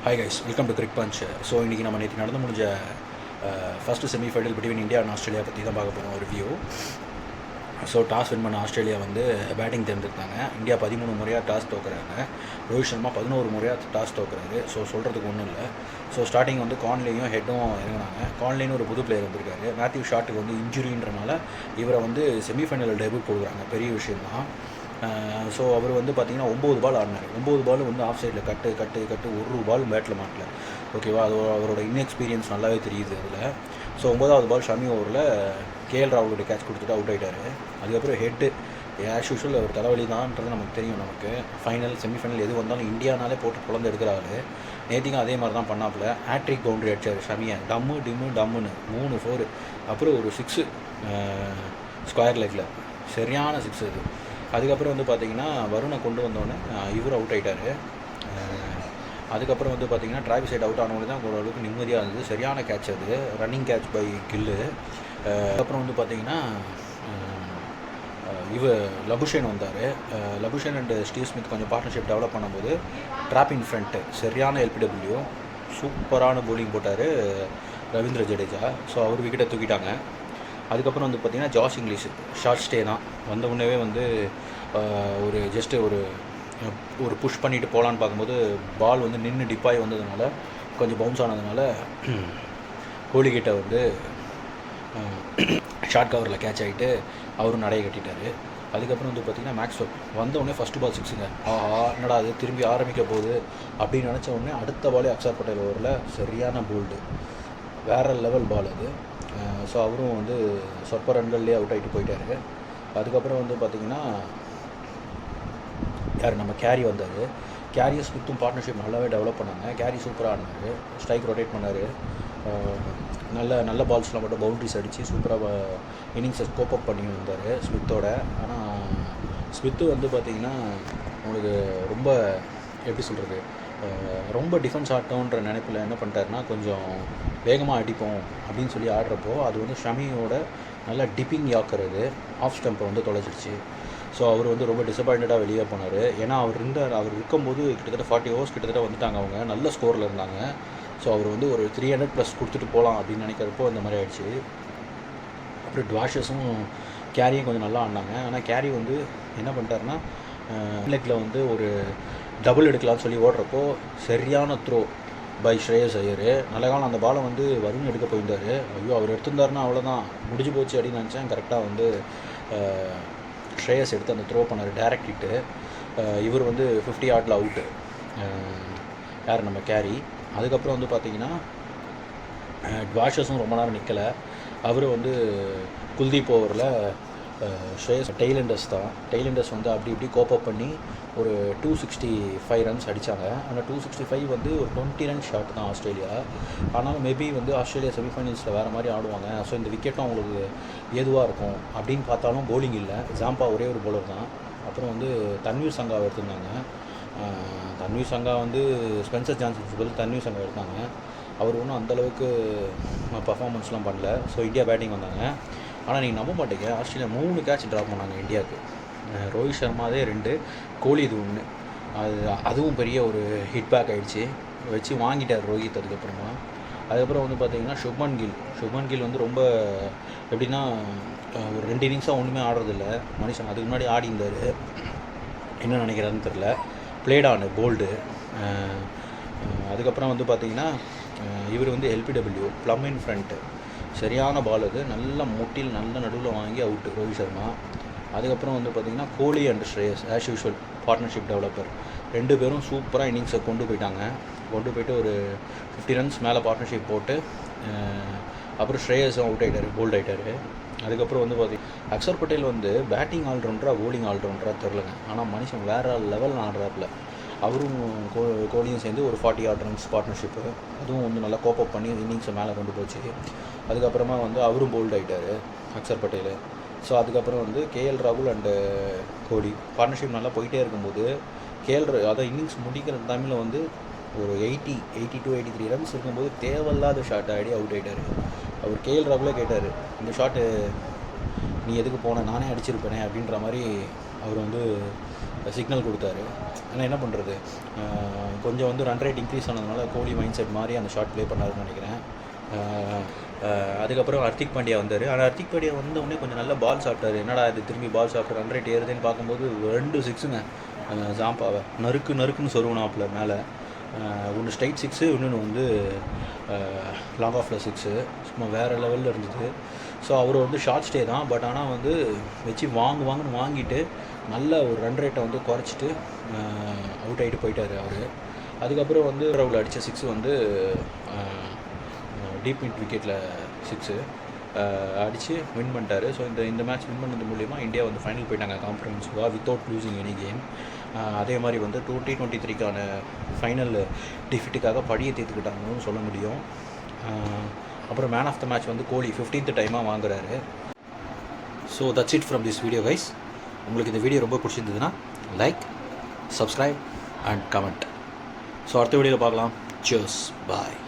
Hi guys, welcome to cric punch. So இன்றைக்கி நம்ம நேற்று நடந்து முடிஞ்ச first semifinal between India and Australia பற்றி தான் பார்க்க போகிறோம் ரிவ்யூ. ஸோ டாஸ் வின் பண்ண ஆஸ்திரேலியா வந்து பேட்டிங் தேர்ந்தெடுத்தாங்க. இந்தியா 13 முறையாக டாஸ் தோக்குறாங்க. ரோஹித் சர்மா 11 முறையாக டாஸ் தோக்குறாரு. ஸோ சொல்கிறதுக்கு ஒன்றும் இல்லை. ஸோ ஸ்டார்டிங் வந்து கான்லேயும் ஹெட்டும் இறங்கினாங்க. கான்லேன்னு ஒரு புது பிளேயர் வந்திருக்காரு. மேத்யூ ஷாட்டுக்கு வந்து இன்ஜுரின்றனால இவரை வந்து செமிஃபைனலில் டெபியூட் கொடுக்குறாங்க. பெரிய விஷயம் தான். ஸோ அவர் வந்து பார்த்திங்கன்னா 9 பால் ஆடினார். 9 பால் வந்து ஆஃப் சைடில் கட்டு ஒரு பால் பேட்டில் மாட்டல. ஓகேவா, அது அவரோட இன்எக்ஸ்பீரியன்ஸ் நல்லாவே தெரியுது அதில். ஸோ 9வது பால் ஷமி ஓவரில் கேஎல் ராகுலுடைய கேட்ச் கொடுத்துட்டு அவுட் ஆகிட்டார். அதுக்கப்புறம் ஹெட்டு ஆஸ் யூஷுவல் அவர் தலைவலி தான்ன்றது நமக்கு தெரியும். நமக்கு செமிஃபைனல் எது வந்தாலும் இந்தியானாலே போட்டு குழந்தை எடுக்கிறாரு. நேத்திக்கும் அதே மாதிரி தான் பண்ணாப்புல. ஹேட்ரிக் பவுண்டரி அடித்தார் ஷமியை. டம்முன்னு 3 4, அப்புறம் ஒரு 6 ஸ்கொயர் லெக்கில். சரியான 6 அது. அதுக்கப்புறம் வந்து பார்த்திங்கன்னா வருணை கொண்டு வந்தோடனே இவர் அவுட் ஆகிட்டார். அதுக்கப்புறம் வந்து பார்த்திங்கன்னா டிராவி சைடு அவுட் ஆனவொடனே தான் ஓரளவுக்கு நிம்மதியாக இருந்தது. சரியான கேட்ச் அது, ரன்னிங் கேட்ச் பை கில்லு. அதுக்கப்புறம் வந்து பார்த்திங்கன்னா லபுஷேன் வந்தார். லபுஷேன் அண்ட் ஸ்டீவ் ஸ்மித் கொஞ்சம் பார்ட்னர்ஷிப் டெவலப் பண்ணும்போது ட்ராப் இன் ஃப்ரண்ட்டு சரியான எல்பிடபிள்யூ சூப்பரான போலிங் போட்டார் ரவீந்திர ஜடேஜா. ஸோ அவர் விக்கெட்டை தூக்கிட்டாங்க. அதுக்கப்புறம் வந்து பார்த்திங்கன்னா ஜாஸ் இங்கிலீஷ் ஷார்ட் ஸ்டே தான். வந்த உடனே வந்து ஒரு ஜஸ்ட்டு ஒரு புஷ் பண்ணிவிட்டு போகலான்னு பார்க்கும்போது பால் வந்து நின்று டிப்பாகி வந்ததுனால கொஞ்சம் பவுன்ஸ் ஆனதுனால கோலிகிட்ட வந்து ஷார்ட் கவரில் கேட்ச் ஆகிட்டு அவரும் நடைய கட்டிட்டார். அதுக்கப்புறம் வந்து பார்த்திங்கன்னா மேக்ஸ்வெல் வந்தவுடனே ஃபஸ்ட்டு பால் 6ங்க. என்னடா அது திரும்பி ஆரம்பிக்க போகுது அப்படின்னு நினச்ச உடனே அடுத்த பாலே அக்ஷர் பட்டேல் ஓவரில் சரியான போல்டு, வேறு லெவல் பால் அது. ஸோ அவரும் வந்து சொற்ப ரன்கள்லேயே அவுட் ஆகிட்டு போயிட்டார். அதுக்கப்புறம் வந்து பார்த்திங்கன்னா நம்ம கேரி வந்தார். கேரியை ஸ்மித்தும் பார்ட்னர்ஷிப் நல்லாவே டெவலப் பண்ணாங்க. கேரி சூப்பராக ஆடினார். ஸ்ட்ரைக் ரொட்டேட் பண்ணார். நல்ல பால்ஸ்லாம் மட்டும் பவுண்ட்ரிஸ் அடித்து சூப்பராக இன்னிங்ஸை கோப்பப் பண்ணி வந்தார் ஸ்மித்தோட. ஆனால் ஸ்மித்து வந்து பார்த்திங்கன்னா உங்களுக்கு ரொம்ப எப்படி சொல்கிறது, ரொம்ப டிஃபென்ஸ் ஆட்டோன்ற நினைப்பில் என்ன பண்ணிட்டாருன்னா கொஞ்சம் வேகமாக அடிப்போம் அப்படின்னு சொல்லி ஆடுறப்போ அது வந்து ஷமியோட நல்லா டிப்பிங் யாக்குறது ஆஃப் ஸ்டம்பை வந்து தொலைச்சிடுச்சு. ஸோ அவர் வந்து ரொம்ப டிசப்பாயிண்டடாக வெளியே போனார். ஏன்னா அவர் இருக்கும்போது கிட்டத்தட்ட 40 ஓவர்ஸ் கிட்டத்தட்ட வந்துட்டாங்க. அவங்க நல்ல ஸ்கோரில் இருந்தாங்க. ஸோ அவர் வந்து ஒரு 300+ கொடுத்துட்டு போகலாம் அப்படின்னு நினைக்கிறப்போ அந்த மாதிரி ஆயிடுச்சு. அப்புறம் டுவாஷஸும் கேரியும் கொஞ்சம் நல்லா ஆடினாங்க. ஆனால் கேரி வந்து என்ன பண்ணிட்டாருன்னா லெக்கில் வந்து ஒரு டபுள் எடுக்கலாம்னு சொல்லி ஓடுறப்போ சரியான த்ரோ பை ஸ்ரேயஸ் ஐயர். நல்ல காலம் அந்த பாலை வந்து வருண் எடுக்க போயிருந்தார். ஐயோ, அவர் எடுத்திருந்தாருன்னா அவ்வளோதான், முடிஞ்சு போச்சு அப்படின்னு நினச்சேன். கரெக்டாக வந்து ஸ்ரேயஸ் எடுத்து அந்த த்ரோ பண்ணார், டேரக்ட் ஹிட்டு. இவர் வந்து 50 யார்டில் அவுட்டு யார் நம்ம கேரி. அதுக்கப்புறம் வந்து பார்த்திங்கன்னா டுவாஷஸும் ரொம்ப நேரம் நிற்கலை. அவர் வந்து குல்தீப் ஓவரில் ஸ்ரேயஸ் டெய்லண்டர்ஸ் வந்து அப்படி இப்படி கோப்பப் பண்ணி ஒரு 265 ரன்ஸ் அடித்தாங்க. ஆனால் 265 வந்து ஒரு 20 ரன் ஷாட் தான் ஆஸ்திரேலியா. ஆனாலும் மேபி வந்து ஆஸ்திரேலியா செமிஃபைனல்ஸில் வேறு மாதிரி ஆடுவாங்க. ஸோ இந்த விக்கெட்டும் அவங்களுக்கு ஏதுவாக இருக்கும் அப்படின்னு பார்த்தாலும் போலிங் இல்லை. ஜாம்பா ஒரே ஒரு பவுலர் தான். அப்புறம் வந்து தன்வீர் சங்காவை எடுத்திருந்தாங்க. தன்வீர் சங்கா வந்து ஸ்பென்சர் ஜான்சன் பதில் தன்வீர் சங்கா எடுத்தாங்க. அவர் ஒன்றும் அந்தளவுக்கு பர்ஃபார்மன்ஸ்லாம் பண்ணல. ஸோ இந்தியா பேட்டிங் வந்தாங்க. ஆனால் நீங்கள் நம்ப மாட்டீங்க, ஆஸ்திரேலியா 3 கேட்ச் ட்ராப் பண்ணாங்க இந்தியாவுக்கு. ரோஹித் சர்மாதே 2, கோலி இது 1. அதுவும் பெரிய ஒரு ஹிட் பேக் ஆகிடுச்சு. வச்சு வாங்கிட்டார் ரோஹித். அதுக்கப்புறம் வந்து பார்த்திங்கன்னா சுப்மன் கில் வந்து ரொம்ப எப்படின்னா ஒரு 2 இன்னிங்ஸாக ஒன்றுமே ஆடுறதில்ல மனுஷன். அதுக்கு முன்னாடி ஆடி இருந்தார், என்ன நினைக்கிறாருன்னு தெரில. Played on bowled. அதுக்கப்புறம் வந்து பார்த்திங்கன்னா இவர் வந்து எல்பிடபிள்யூ ப்ளம் இன் ஃப்ரண்ட்டு சரியான பால் அது. நல்ல முட்டில் நல்ல நடுவில் வாங்கி அவுட்டு ரோஹித் சர்மா. அதுக்கப்புறம் வந்து பார்த்திங்கன்னா Kohli and Shreyas as usual partnership developer 2 பேரும் சூப்பராக இன்னிங்ஸை கொண்டு போயிட்டு ஒரு 50 ரன்ஸ் மேலே பார்ட்னர்ஷிப் போட்டு அப்புறம் ஸ்ரேயஸும் அவுட் ஆகிட்டார், போல்ட் ஆகிட்டார். அதுக்கப்புறம் வந்து பார்த்திங்கன்னா அக்ஷர் பட்டேல் வந்து பேட்டிங் ஆல்ரவுண்டராக போலிங் ஆல்ரவுண்டராக தெரிலங்க. ஆனால் மனுஷன் வேறு லெவல் ஆடுறாப்புல. அவரும் கோலியும் சேர்ந்து ஒரு 40 odd ரன்ஸ் பார்ட்னர்ஷிப்பு. அதுவும் வந்து நல்லா கோப்பப் பண்ணி இன்னிங்ஸை மேலே கொண்டு போச்சு. அதுக்கப்புறமா வந்து அவரும் போல்ட் ஆகிட்டார் அக்ஷர் பட்டேல். ஸோ அதுக்கப்புறம் வந்து கேஎல் ராகுல் அண்டு கோலி பார்ட்னர்ஷிப் நல்லா போயிட்டே இருக்கும்போது அதான் இன்னிங்ஸ் முடிக்கிற டைமில் வந்து ஒரு 82-83 ரன்ஸ் இருக்கும்போது தேவையில்லாத ஷாட் ஆடி அவுட் ஆகிட்டார். அவர் கேஎல் ராகுலே கேட்டார், இந்த ஷாட்டு நீ எதுக்கு போன, நானே அடிச்சிருப்பேனே அப்படின்ற மாதிரி அவர் வந்து சிக்னல் கொடுத்தாரு. ஆனால் என்ன பண்ணுறது, கொஞ்சம் வந்து ரன் ரேட் இன்க்ரீஸ் ஆனதுனால கோலி மைண்ட் செட் மாதிரி அந்த ஷாட் ப்ளே பண்ணாருன்னு நினைக்கிறேன். அதுக்கப்புறம் ஹர்திக் பாண்டியா வந்தார். ஆனால் ஹர்திக் பாண்டியா வந்தவுடனே கொஞ்சம் நல்ல பால் சாப்பிட்டாரு. என்னடா இது திரும்பி பால் சாப்பிட்டு ரன் ரேட் ஏறுதுன்னு பார்க்கும்போது 2 சிக்ஸுங்க ஜாம்பாவை நறுக்குன்னு சொருவனாப்பில் மேலே. ஒன்று ஸ்ட்ரைட் 6, இன்னொன்று வந்து லாங் ஆஃபில் 6. சும்மா வேறு லெவலில் இருந்தது. ஸோ அவர் வந்து ஷார்ட் ஸ்டே தான், பட் ஆனால் வந்து வச்சு வாங்குன்னு வாங்கிட்டு நல்ல ஒரு ரன் ரேட்டை வந்து குறைச்சிட்டு அவுட் ஆகிட்டு போயிட்டார் அவர். அதுக்கப்புறம் வந்து ரவுல அடித்த 6 வந்து டீப் மிட் விக்கெட்டில் 6 அடித்து வின் பண்ணிட்டார். ஸோ இந்த மேட்ச் வின் பண்ணது மூலிமா இந்தியா வந்து ஃபைனல் போயிட்டாங்க கான்ஃபரன்ஸுக்காக வித்தவுட் லூசிங் எனி கேம். அதே மாதிரி வந்து 2023க்கான ஃபைனல் டிஃபிட்டுக்காக படியை தீர்த்துக்கிட்டாங்கன்னு சொல்ல முடியும். அப்புறம் மேன் ஆஃப் த மேட்ச் வந்து கோலி 15th டைமாக வாங்குறாரு. So that's it from this video guys. உங்களுக்கு இந்த வீடியோ ரொம்ப பிடிச்சிருந்ததுன்னா like, subscribe and comment. So அடுத்த வீடியோவில் பார்க்கலாம். சியர்ஸ், பாய்.